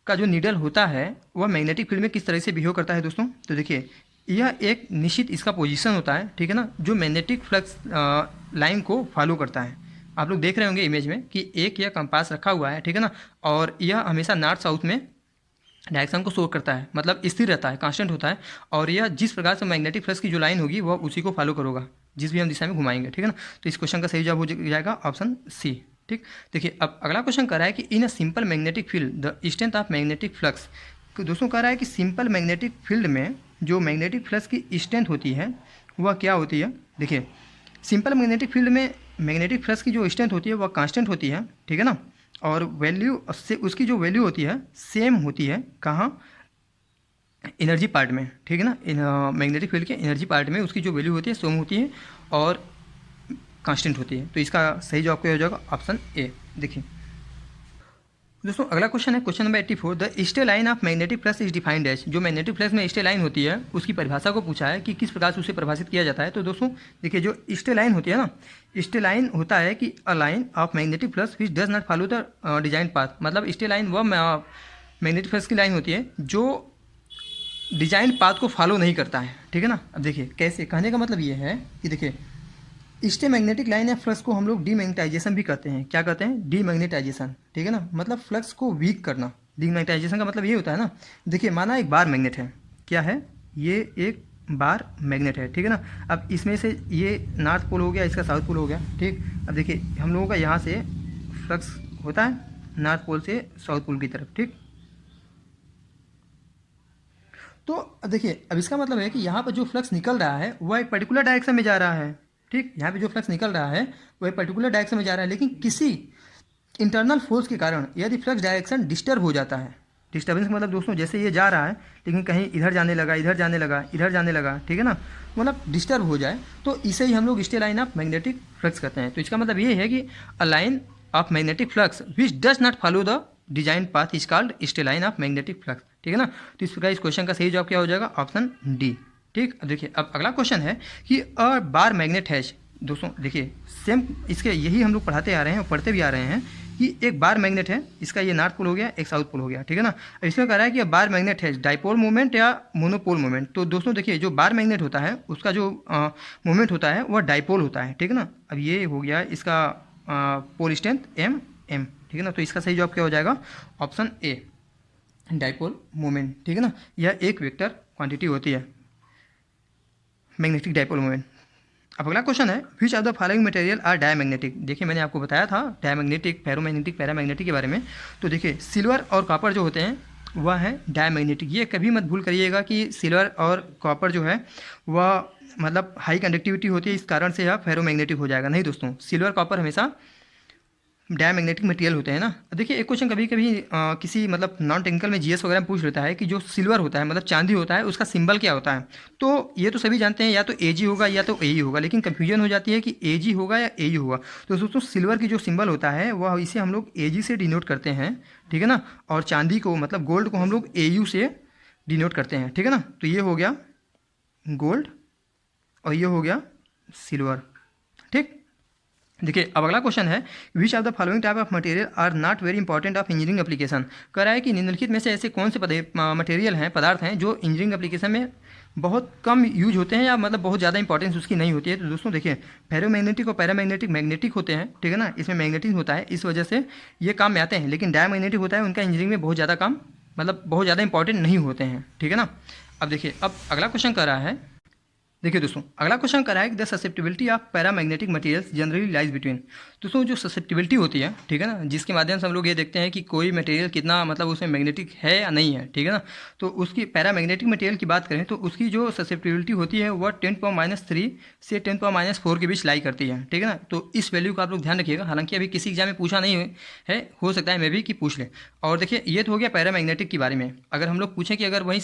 का जो नीडल होता है वह मैग्नेटिक फील्ड में किस तरह से बिहेव करता है दोस्तों। तो देखिए यह एक निश्चित इसका पोजीशन होता है, ठीक है ना, जो मैग्नेटिक फ्लक्स लाइन को फॉलो करता है। आप लोग देख रहे होंगे इमेज में कि एक यह कंपास रखा हुआ है, ठीक है ना, और यह हमेशा नॉर्थ साउथ में डायरेक्शन को शो करता है, मतलब स्थिर रहता है, कांस्टेंट होता है, और यह जिस प्रकार से मैग्नेटिक फ्लक्स की जो लाइन होगी वह उसी को फॉलो करोगा जिस भी हम दिशा में घुमाएंगे। ठीक है ना, तो इस क्वेश्चन का सही जवाब हो जाएगा ऑप्शन सी। ठीक, देखिए अब अगला क्वेश्चन कर रहा है कि in a simple magnetic field the strength of magnetic flux. तो दोस्तों कह रहा है कि सिंपल मैग्नेटिक फील्ड में जो मैग्नेटिक फ्लक्स की स्ट्रेंथ होती है वह क्या होती है। देखिए सिंपल मैग्नेटिक फील्ड में मैग्नेटिक फ्लक्स की जो स्ट्रेंथ होती है वह कांस्टेंट होती है। ठीक है ना, और वैल्यू से उसकी जो वैल्यू होती है सेम होती है, कहाँ, एनर्जी पार्ट में। ठीक है ना, मैग्नेटिक फील्ड के एनर्जी पार्ट में उसकी जो वैल्यू होती है सेम होती है और कांस्टेंट होती है। तो इसका सही जवाब क्या हो जाएगा ऑप्शन ए। देखिए दोस्तों अगला क्वेश्चन है question number 84। The stay line of magnetic flux is defined as. जो मैग्नेटिक फ्लक्स में स्टे लाइन होती है उसकी परिभाषा को पूछा है कि किस प्रकार से उसे परिभाषित किया जाता है। तो दोस्तों देखिए, जो स्टे लाइन होती है ना, स्टे लाइन होता है कि a line of magnetic flux which does not follow the design path. मतलब स्टे लाइन वह मैग्नेटिक फ्लक्स की लाइन होती है जो डिजाइन पाथ को फॉलो नहीं करता है, ठीक है ना। अब देखिए कैसे, कहने का मतलब ये है कि देखिए, स्टे मैग्नेटिक लाइन या फ्लक्स को हम लोग डीमैग्नेटाइजेशन भी कहते हैं। क्या कहते हैं? डीमैग्नेटाइजेशन, ठीक है ना, मतलब फ्लक्स को वीक करना। डीमैग्नेटाइजेशन का मतलब ये होता है ना, देखिए माना एक बार मैग्नेट है, क्या है ये, एक बार मैग्नेट है, ठीक है ना। अब इसमें से ये नॉर्थ पोल हो गया, इसका साउथ पोल हो गया, ठीक। अब देखिए हम लोगों का यहाँ से फ्लक्स होता है नॉर्थ पोल से साउथ पोल की तरफ, ठीक। तो अब देखिए, अब इसका मतलब है कि यहाँ पर जो फ्लक्स निकल रहा है वह एक पर्टिकुलर डायरेक्शन में जा रहा है, ठीक। यहाँ पे जो फ्लक्स निकल रहा है वह एक पर्टिकुलर डायरेक्शन में जा रहा है, लेकिन किसी इंटरनल फोर्स के कारण यदि फ्लक्स डायरेक्शन डिस्टर्ब हो जाता है, डिस्टर्बेंस का मतलब दोस्तों जैसे ये जा रहा है लेकिन कहीं इधर जाने लगा, इधर जाने लगा, इधर जाने लगा, ठीक है ना, मतलब डिस्टर्ब हो जाए, तो इसे ही हम लोग stay line of magnetic flux कहते हैं। तो इसका मतलब ये है कि a line of magnetic flux which does not follow the design path is called stay line of magnetic flux, ठीक है ना। तो इस प्रकार इस क्वेश्चन का सही जवाब क्या हो जाएगा? ऑप्शन डी, ठीक। अब देखिए, अब अगला क्वेश्चन है कि अ बार मैग्नेट हैज। दोस्तों देखिए, सेम इसके यही हम लोग पढ़ाते आ रहे हैं और पढ़ते भी आ रहे हैं कि एक बार मैग्नेट है, इसका ये नॉर्थ पोल हो गया, एक साउथ पोल हो गया, ठीक है ना। इसमें कह रहा है कि बार मैग्नेट है डाइपोल मोमेंट या मोनोपोल मोमेंट। तो दोस्तों देखिए, जो बार मैग्नेट होता है उसका जो मोमेंट होता है वह डाइपोल होता है, ठीक है ना। अब ये हो गया इसका पोल स्ट्रेंथ एम, ठीक है ना। तो इसका सही जवाब क्या हो जाएगा? ऑप्शन ए, डाइपोल मोमेंट, ठीक है ना। यह एक वेक्टर क्वांटिटी होती है, मैग्नेटिक डाइपोल मोमेंट। अब अगला क्वेश्चन है which of the following material are diamagnetic. देखिए मैंने आपको बताया था डायमैग्नेटिक, फेरोमैग्नेटिक, पैरामैग्नेटिक के बारे में। तो देखिए सिल्वर और कॉपर जो होते हैं वह है डायमैग्नेटिक। ये कभी मत भूल करिएगा कि सिल्वर और कॉपर जो है वह मतलब हाई कंडक्टिविटी होती है, इस कारण से यह फेरोमैग्नेटिक हो जाएगा। नहीं दोस्तों, सिल्वर कॉपर हमेशा डायमैग्नेटिक मटेरियल होते हैं ना। देखिए एक क्वेश्चन कभी कभी किसी मतलब नॉन टेक्निकल में जीएस वगैरह में पूछ लेता है कि जो सिल्वर होता है मतलब चांदी होता है उसका सिंबल क्या होता है। तो ये तो सभी जानते हैं, या तो एजी होगा या तो एई होगा, लेकिन कंफ्यूजन हो जाती है कि एजी होगा या एई होगा। तो दोस्तों सिल्वर की जो सिंबल होता है वह इसे हम लोग एजी से डिनोट करते हैं, ठीक है ना। और चांदी को मतलब गोल्ड को हम लोग एयू से डिनोट करते हैं, ठीक है ना। तो ये हो गया गोल्ड और ये हो गया सिल्वर, ठीक। देखिए अब अगला क्वेश्चन है which of the following type of material are not very important of engineering application. कह रहा है कि निम्नलिखित में से ऐसे कौन से मटेरियल हैं, पदार्थ हैं जो इंजीनियरिंग एप्लीकेशन में बहुत कम यूज होते हैं या मतलब बहुत ज़्यादा इंपॉर्टेंस उसकी नहीं होती है। तो दोस्तों देखिए, फेरोमैग्नेटिक और पैरामैग्नेटिक मैग्नेटिक होते हैं, ठीक है ना। इसमें मैग्नेटिक होता है, इस वजह से ये काम में आते हैं, लेकिन डायमैग्नेटिक होता है उनका इंजीनियरिंग में बहुत ज़्यादा काम मतलब बहुत ज़्यादा इंपॉर्टेंट नहीं होते हैं, ठीक है ना। अब देखिए, अब अगला क्वेश्चन कर रहा है, देखिए दोस्तों अगला क्वेश्चन कर रहा है कि the susceptibility of paramagnetic materials generally lies between. दोस्तों जो ससेप्टिबिलिटी होती है, ठीक है ना, जिसके माध्यम से हम लोग ये देखते हैं कि कोई मटेरियल कितना मतलब उसमें मैग्नेटिक है या नहीं है, ठीक है ना। तो उसकी पैरामैग्नेटिक मटेरियल की बात करें तो उसकी जो ससेप्टिबिलिटी होती है वह 10⁻³ से 10⁻⁴ के बीच लाई करती है, ठीक है ना। तो इस वैल्यू का आप लोग ध्यान रखिएगा, हालांकि अभी किसी एग्जाम में पूछा नहीं है, हो सकता है मैं भी कि पूछ ले। और देखिए ये तो हो गया पैरामैग्नेटिक के बारे में। अगर हम लोग पूछें कि अगर वहीं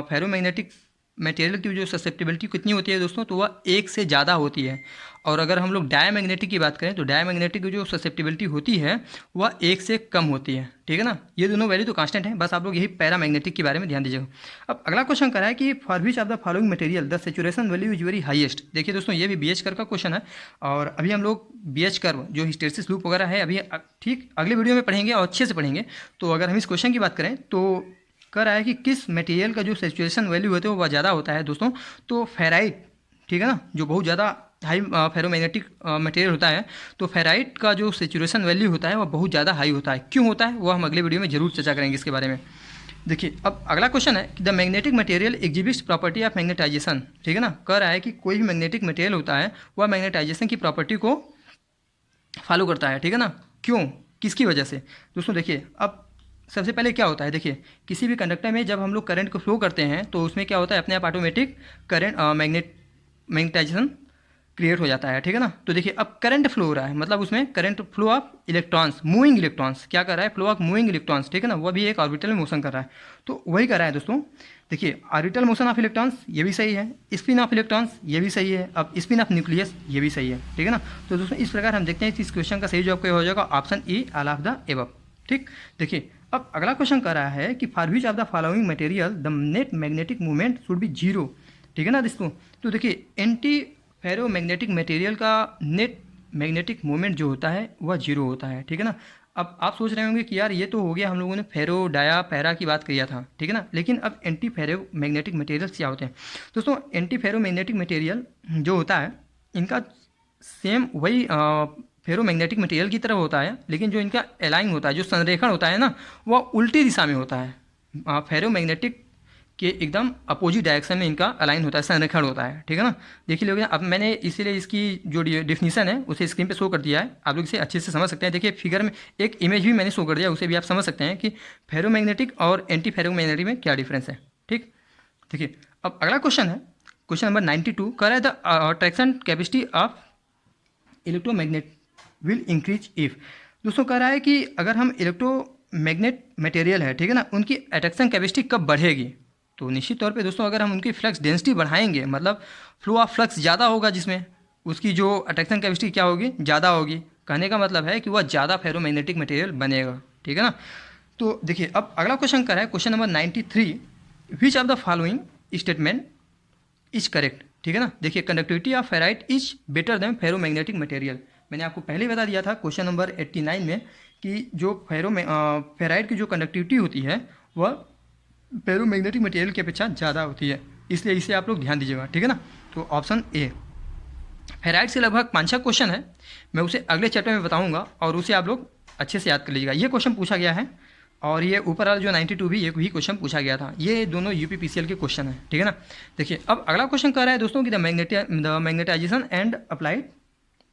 फेरोमैग्नेटिक मटेरियल की जो ससेप्टिबिलिटी कितनी होती है दोस्तों, तो वह 1 से ज़्यादा होती है। और अगर हम लोग डायमैग्नेटिक की बात करें तो डायमैग्नेटिक की जो ससेप्टिबिलिटी होती है वह 1 से कम होती है, ठीक है ना। ये दोनों वैल्यू तो कांस्टेंट है, बस आप लोग यही पैरामैग्नेटिक के बारे में ध्यान दीजिएगा। अब अगला क्वेश्चन करा है कि for which of the following material the saturation value is very highest. देखिए दोस्तों ये भी BH कर्व का क्वेश्चन है, और अभी हम लोग BH कर्व जो हिस्टेरिसिस लूप वगैरह है अभी ठीक अगले वीडियो में पढ़ेंगे और अच्छे से पढ़ेंगे। तो अगर हम इस क्वेश्चन की बात करें तो कह रहा है कि किस मटेरियल का जो सैचुरेशन वैल्यू होता है वो ज़्यादा होता है दोस्तों। तो फेराइट, ठीक है ना, जो बहुत ज़्यादा हाई फेरोमैग्नेटिक मटेरियल होता है, तो फेराइट का जो सैचुरेशन वैल्यू होता है वह बहुत ज़्यादा हाई होता है। क्यों होता है वो हम अगले वीडियो में जरूर चर्चा करेंगे इसके बारे में। देखिए अब अगला क्वेश्चन है कि the magnetic material exhibits property of magnetization, ठीक है ना। कह रहा है कि कोई भी मैग्नेटिक मटेरियल होता है वह मैग्नेटाइजेशन की प्रॉपर्टी को फॉलो करता है, ठीक है ना। क्यों, किसकी वजह से? दोस्तों देखिए अब सबसे पहले क्या होता है, देखिए किसी भी कंडक्टर में जब हम लोग करंट को फ्लो करते हैं तो उसमें क्या होता है, अपने आप ऑटोमेटिक करंट मैग्नेटाइजेशन क्रिएट हो जाता है, ठीक है ना। तो देखिए अब करंट फ्लो हो रहा है, मतलब उसमें current flow of electrons, moving electrons, क्या कर रहा है, फ्लो ऑफ मूविंग इलेक्ट्रॉन्स, ठीक है ना। वह भी एक ऑर्बिटल मोशन कर रहा है, तो वही कर रहा है दोस्तों। देखिए ऑर्बिटल मोशन ऑफ इलेक्ट्रॉन्स ये भी सही है, स्पिन ऑफ इलेक्ट्रॉन्स ये भी सही है, अब स्पिन ऑफ न्यूक्लियस ये भी सही है, ठीक है ना। तो दोस्तों इस प्रकार हम देखते हैं कि इस क्वेश्चन का सही जवाब क्या हो जाएगा, option E all of the above. ठीक, देखिए अब अगला क्वेश्चन कर रहा है कि for which of the following material the net magnetic moment should be zero. ठीक है ना दोस्तों, तो देखिए एंटी फेरोमैग्नेटिक मटेरियल का नेट मैग्नेटिक मोमेंट जो होता है वह जीरो होता है। ठीक है ना, अब आप सोच रहे होंगे कि यार ये तो हो गया, हम लोगों ने फेरो डाया पैरा की बात किया था। ठीक है ना, लेकिन अब एंटी फेरो मैग्नेटिक मटेरियल्स क्या होते हैं दोस्तों? एंटी फेरो मैग्नेटिक मटेरियल जो होता है इनका सेम वही फेरोमैग्नेटिक मटेरियल की तरह होता है, लेकिन जो इनका एलाइन होता है, जो संरेखण होता है ना, वह उल्टी दिशा में होता है। फेरोमैग्नेटिक के एकदम अपोजिट डायरेक्शन में इनका अलाइन होता है, संरेखण होता है। ठीक है ना, देखिए लोग, अब मैंने इसीलिए इसकी जो डिफिनीसन है उसे स्क्रीन पे शो कर दिया है, आप लोग इसे अच्छे से समझ सकते हैं। देखिए फिगर में एक इमेज भी मैंने शो कर दिया, उसे भी आप समझ सकते हैं कि फेरोमैग्नेटिक और एंटी फेरोमैग्नेटिक में क्या डिफरेंस है। ठीक, देखिए अब अगला क्वेश्चन है, क्वेश्चन नंबर 92 कर है the attraction capacity of electromagnet will increase if. दोस्तों कह रहा है कि अगर हम इलेक्ट्रोमैग्नेट मटेरियल है, ठीक है ना, उनकी अट्रैक्शन कैपेसिटी कब बढ़ेगी? तो निश्चित तौर पे दोस्तों अगर हम उनकी फ्लक्स डेंसिटी बढ़ाएंगे, मतलब फ्लो ऑफ फ्लक्स ज़्यादा होगा, जिसमें उसकी जो अट्रैक्शन कैपेसिटी क्या होगी, ज़्यादा होगी। कहने का मतलब है कि वह ज़्यादा फेरोमैग्नेटिक मटेरियल बनेगा। ठीक है ना, तो देखिए अब अगला क्वेश्चन कर रहा है, question number 93 which of the following statement is correct. ठीक है ना, देखिए conductivity of ferrite is better than ferromagnetic material. मैंने आपको पहले ही बता दिया था क्वेश्चन नंबर 89 में कि जो फेराइट की जो कंडक्टिविटी होती है वह फेरोमैग्नेटिक मटेरियल की अपेक्षा ज़्यादा होती है, इसलिए इसे आप लोग ध्यान दीजिएगा। ठीक है ना, तो ऑप्शन ए। फेराइट से लगभग 5-6 क्वेश्चन है, मैं उसे अगले चैप्टर में बताऊँगा और उसे आप लोग अच्छे से याद कर लीजिएगा। ये क्वेश्चन पूछा गया है और ये ऊपर वाला जो 92 भी एक ही क्वेश्चन पूछा गया था, ये दोनों यूपीपीसीएल के क्वेश्चन है। ठीक है ना, देखिए अब अगला क्वेश्चन कह रहा है दोस्तों कि द मैग्नेटाइजेशन एंड अप्लाइड,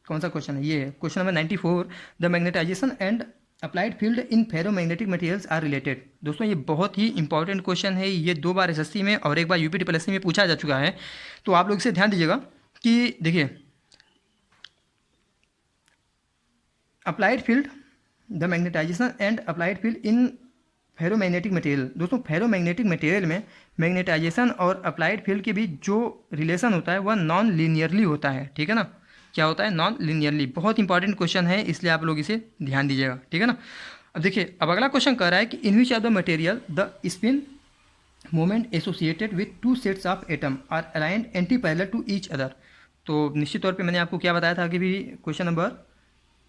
कौन सा क्वेश्चन है ये? Question number 94 the magnetization and applied field in ferromagnetic materials are related. दोस्तों ये बहुत ही इंपॉर्टेंट क्वेश्चन है, ये 2 बार एसएससी में और 1 बार यूपीटीपीएससी में पूछा जा चुका है, तो आप लोग इसे ध्यान दीजिएगा कि देखिए applied field the magnetization and applied field in ferromagnetic material. दोस्तों फेरोमैग्नेटिक मटेरियल में मैग्नेटाइजेशन और अप्लाइड फील्ड के बीच जो रिलेशन होता है वह नॉन लीनियरली होता है। ठीक है ना, क्या होता है? Non linearly. बहुत इंपॉर्टेंट क्वेश्चन है, इसलिए आप लोग इसे ध्यान दीजिएगा। ठीक है ना, अब देखिए अब अगला क्वेश्चन कह रहा है कि in which of the material the spin moment associated with 2 sets of atom are aligned antiparallel to each other. तो निश्चित तौर पे मैंने आपको क्या बताया था कि भी क्वेश्चन नंबर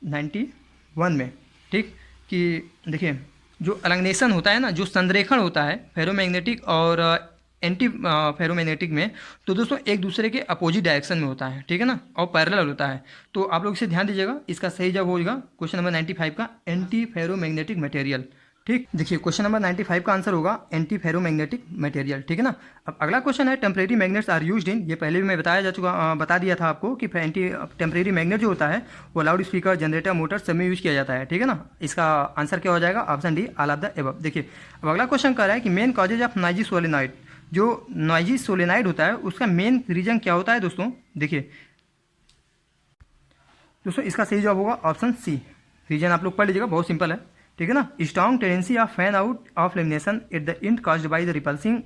91 में, ठीक, कि देखिए जो अलंगनेशन होता है ना, जो संरेखण होता है फेरोमैग्नेटिक और एंटी फेरोमैग्नेटिक में, तो दोस्तों एक दूसरे के अपोजिट डायरेक्शन में होता है। ठीक है ना, और पैरेलल होता है। तो आप लोग इसे ध्यान दीजिएगा, इसका सही जवाब होगा क्वेश्चन नंबर 95 का एंटी फेरोमैग्नेटिक मटेरियल। ठीक, देखिए क्वेश्चन नंबर 95 का आंसर होगा एंटी फेरोमैग्नेटिक मटेरियल। ठीक है ना, अब अगला क्वेश्चन है temporary magnets are used in. ये पहले भी मैं बता दिया था आपको कि एंटी टेम्परेरी मैग्नेट जो होता है वो लाउड स्पीकर, जनरेटर, मोटर सब में यूज किया जाता है। ठीक है ना, इसका आंसर क्या हो जाएगा? Option D, all of the above. देखिए अब अगला क्वेश्चन कर रहा है कि main causes of noisy solenoid. जो नॉइजी सोलेनॉइड होता है उसका मेन रीजन क्या होता है दोस्तों? देखिए दोस्तों इसका सही जवाब होगा ऑप्शन सी। रीजन आप लोग पढ़ लीजिएगा, बहुत सिंपल है। ठीक है ना, strong tendency of fan out of lamination at the end caused by the repulsing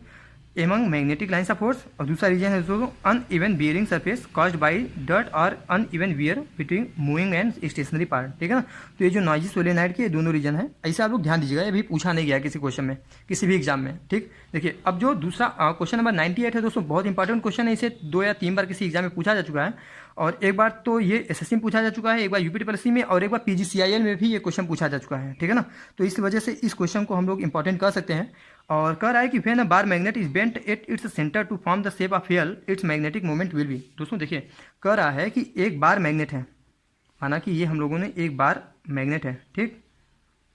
among magnetic lines of force. और दूसरा रीजन है दोस्तों uneven bearing surface caused by dirt और uneven wear between moving and stationary part. ठीक है ना, तो ये जो नॉइजी सोलेनॉइड के दोनों रीजन है, ऐसे आप लोग ध्यान दीजिएगा, ये भी पूछा नहीं गया किसी क्वेश्चन में, किसी भी एग्जाम में। ठीक, देखिए अब जो दूसरा क्वेश्चन नंबर 98 है दोस्तों, बहुत इंपॉर्टेंट क्वेश्चन है, इसे 2 या 3 बार किसी एग्जाम में पूछा जा चुका है, और एक बार तो ये एसएससी में पूछा जा चुका है, एक बार यूपीटीपीएससी में, और एक बार पीजीसीआईएल में भी ये क्वेश्चन पूछा जा चुका है। ठीक है ना, तो इस वजह से इस क्वेश्चन को हम लोग इंपॉर्टेंट कर सकते हैं। और कह रहा है कि when a bar magnet is bent at its centre to form the shape of L its magnetic moment will be. दोस्तों देखिए कह रहा है कि एक बार मैग्नेट है, माना कि ये हम लोगों ने एक बार मैग्नेट है, ठीक,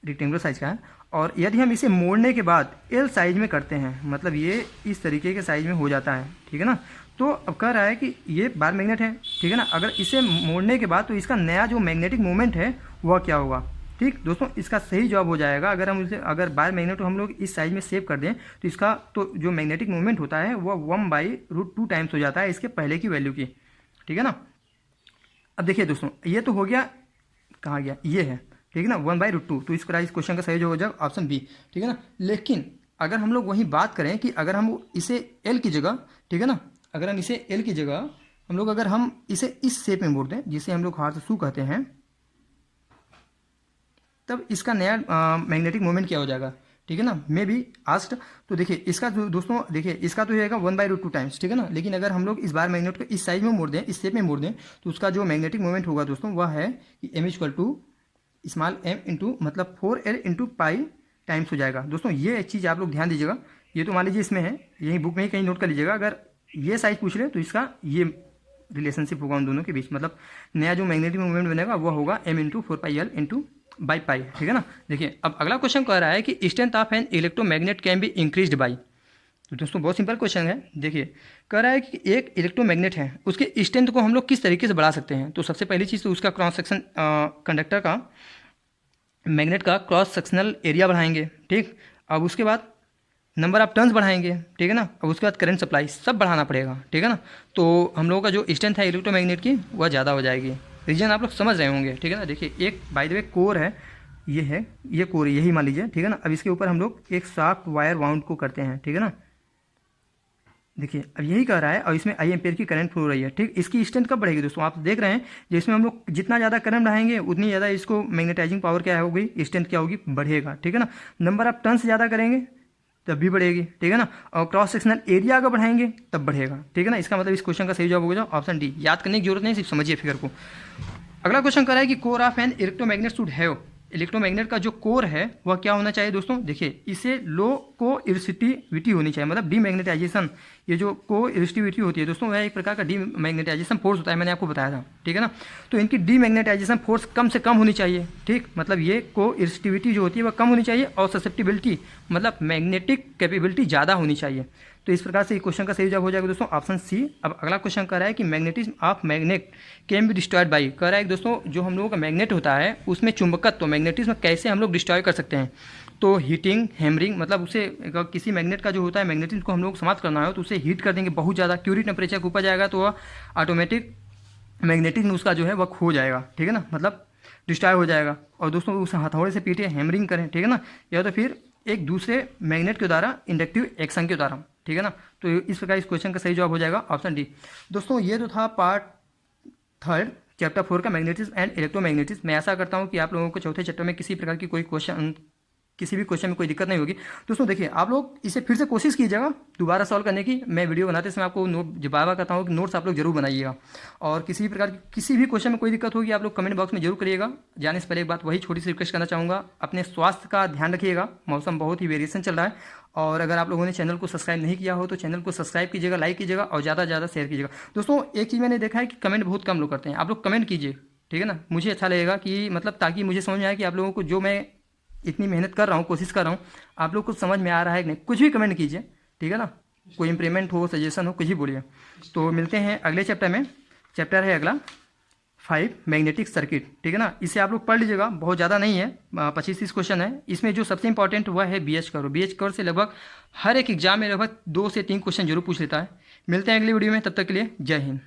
रेक्टेंगुलर साइज का है, और यदि हम इसे मोड़ने के बाद एल साइज में करते हैं, मतलब ये इस तरीके के साइज में हो जाता है। ठीक है ना, तो अब कह रहा है कि ये बार मैग्नेट है, ठीक है ना, अगर इसे मोड़ने के बाद तो इसका नया जो मैग्नेटिक मोमेंट है वह क्या होगा? ठीक दोस्तों, इसका सही जवाब हो जाएगा, अगर हम इसे अगर बार मैग्नेट को हम लोग इस साइज में सेव कर दें तो इसका तो जो मैग्नेटिक मोमेंट होता है वह 1/√2 टाइम्स हो जाता है इसके पहले की वैल्यू की। ठीक है ना, अब देखिए दोस्तों ये तो हो गया, कहाँ गया, ये है, ठीक है ना, 1/√2, तो इस क्वेश्चन का सही जवाब हो जाएगा ऑप्शन बी। ठीक है ना, लेकिन अगर हम लोग वही बात करें कि अगर हम इसे एल की जगह, ठीक है ना, अगर हम इसे एल की जगह हम लोग अगर हम इसे इस शेप में मोड़ दें, जिसे हम लोग हाथ से शू कहते हैं, तब इसका नया मैग्नेटिक मोमेंट क्या हो जाएगा, ठीक है ना, मे बी आस्क्ड। तो देखिए इसका दोस्तों देखिए इसका तो रहेगा 1/√2 टाइम्स, ठीक है ना, लेकिन अगर हम लोग इस बार मैग्नेट को इस साइज में मोड़ दें, इस शेप में मोड़ दें, तो उसका जो मैग्नेटिक मोमेंट होगा दोस्तों वह है कि m=m इंटू मतलब 4L इंटू पाई टाइम्स हो जाएगा। दोस्तों ये चीज़ आप लोग ध्यान दीजिएगा, ये तो मान लीजिए इसमें है, यही बुक में ही कहीं नोट कर लीजिएगा। अगर ये साइज पूछ ले तो इसका ये रिलेशनशिप होगा उन दोनों के बीच, मतलब नया जो मैग्नेटिक मोमेंट बनेगा वह होगा m into 4πL into by pi, ठीक है ना। देखिए अब अगला क्वेश्चन कह रहा है कि strength of an electromagnet can be increased by. तो दोस्तों बहुत सिंपल क्वेश्चन है। देखिए कह रहा है कि एक इलेक्ट्रोमैग्नेट है, उसके स्ट्रेंथ को हम लोग किस तरीके से बढ़ा सकते हैं। तो सबसे पहली चीज़ तो उसका क्रॉस सेक्शन, कंडक्टर का, मैग्नेट का क्रॉस सेक्शनल एरिया बढ़ाएंगे, ठीक। अब उसके बाद नंबर ऑफ टर्न्स बढ़ाएंगे, ठीक है ना। अब उसके बाद करंट सप्लाई सब बढ़ाना पड़ेगा, ठीक है ना। तो हम लोगों का जो स्ट्रेंथ है इलेक्ट्रोमैग्नेट की वह ज़्यादा हो जाएगी। रीजन आप लोग समझ रहे होंगे, ठीक है ना। देखिए एक बाय द वे कोर है, ये कोर यही मान लीजिए, ठीक है ना। अब इसके ऊपर हम लोग एक शार्प वायर वाउंड को करते हैं, ठीक है ना। देखिए अब यही कह रहा है और इसमें आई एम्पेयर की करंट फ्लो हो रही है, ठीक। इसकी स्ट्रेंथ कब बढ़ेगी दोस्तों, आप देख रहे हैं जिसमें हम लोग जितना ज़्यादा करंट बढ़ाएंगे उतनी ज़्यादा इसको मैग्नेटाइजिंग पावर क्या होगी, स्ट्रेंथ क्या होगी, बढ़ेगा, ठीक है ना। नंबर ऑफ टर्न्स ज़्यादा करेंगे तब भी बढ़ेगी, ठीक है ना। और क्रॉस सेक्शनल एरिया अगर बढ़ाएंगे तब बढ़ेगा, ठीक है ना। इसका मतलब इस क्वेश्चन का सही जवाब होगा ऑप्शन डी। याद करने की जरूरत नहीं, सिर्फ समझिए फिगर को। अगला क्वेश्चन कर रहा है कि core of an electromagnet should have. Electromagnet का जो कोर है वह क्या होना चाहिए दोस्तों, देखिए इसे लो को इरिस्टिविटी होनी चाहिए, मतलब डीमैग्नेटाइजेशन। ये जो को इरिस्टिविटी होती है दोस्तों वह एक प्रकार का डीमैग्नेटाइजेशन फोर्स होता है, मैंने आपको बताया था, ठीक है ना। तो इनकी डीमैग्नेटाइजेशन फोर्स कम से कम होनी चाहिए, ठीक। मतलब ये को इरिस्टिविटी जो होती है वह कम होनी चाहिए और ससेप्टिबिलिटी मतलब मैग्नेटिक कैपेबिलिटी ज़्यादा होनी चाहिए। तो इस प्रकार से क्वेश्चन का सही जवाब हो जाएगा दोस्तों ऑप्शन सी। अब अगला क्वेश्चन कर रहा है कि magnetism of magnet can be destroyed by. कह रहा है दोस्तों जो हम लोगों का मैग्नेट होता है उसमें चुंबकत्व मैग्नेटिज्म कैसे हम लोग डिस्ट्रॉय कर सकते हैं। तो हीटिंग, हैमरिंग, मतलब उसे किसी मैग्नेट का जो होता है मैग्नेटिज्म को हम लोग समाप्त करना है तो उसे हीट कर देंगे बहुत ज़्यादा, क्यूरी टेम्परेचर के ऊपर जाएगा तो वह ऑटोमेटिक मैग्नेटिज्म उसका जो है वह खो जाएगा, ठीक है ना, मतलब डिस्ट्रॉय हो जाएगा। और दोस्तों उस हथौड़े से पीटे, हैमरिंग करें, ठीक है ना, या तो फिर एक दूसरे मैग्नेट के द्वारा इंडक्टिव एक्शन के द्वारा, ठीक है ना। तो इस प्रकार इस क्वेश्चन का सही जवाब हो जाएगा ऑप्शन डी। दोस्तों ये तो था पार्ट 3 चैप्टर 4 का मैग्नेटिज्म एंड इलेक्ट्रोमैग्नेटिज्म। मैं आशा करता हूँ कि आप लोगों को चौथे चैप्टर में किसी प्रकार की किसी भी क्वेश्चन में कोई दिक्कत नहीं होगी। दोस्तों देखिए आप लोग इसे फिर से कोशिश कीजिएगा दोबारा सॉल्व करने की। मैं वीडियो बनाते समय आपको जब करता हूँ कि नोट्स आप लोग जरूर बनाइएगा। और किसी भी प्रकार की किसी भी क्वेश्चन में कोई दिक्कत होगी आप लोग कमेंट बॉक्स में जरूर करिएगा। जाने से पहले एक बात वही छोटी सी रिक्वेस्ट करना चाहूँगा, अपने स्वास्थ्य का ध्यान रखिएगा, मौसम बहुत ही वेरिएशन चल रहा है। और अगर आप लोगों ने चैनल को सब्सक्राइब नहीं किया हो तो चैनल को सब्सक्राइब कीजिएगा, लाइक कीजिएगा और ज़्यादा से ज़्यादा शेयर कीजिएगा। दोस्तों एक चीज़ मैंने देखा है कि कमेंट बहुत कम लोग करते हैं, आप लोग कमेंट कीजिए, ठीक है ना। मुझे अच्छा लगेगा कि मतलब ताकि मुझे समझ में आए कि आप लोगों को जो मैं इतनी मेहनत कर रहा हूँ, कोशिश कर रहा हूँ, आप लोग को समझ में आ रहा है कि नहीं। कुछ भी कमेंट कीजिए, ठीक है ना, कोई इंप्रूवमेंट हो, सजेशन हो, कुछ भी बोलिए। तो मिलते हैं अगले चैप्टर में। चैप्टर है अगला 5 मैग्नेटिक सर्किट, ठीक है ना। इसे आप लोग पढ़ लीजिएगा, बहुत ज़्यादा नहीं है, 25-30 क्वेश्चन है। इसमें जो सबसे इंपॉर्टेंट हुआ है BH कर्व। BH कर्व से लगभग हर एक एग्जाम में लगभग 2 से 3 क्वेश्चन जरूर पूछ लेता है। मिलते हैं अगली वीडियो में, तब तक के लिए जय हिंद।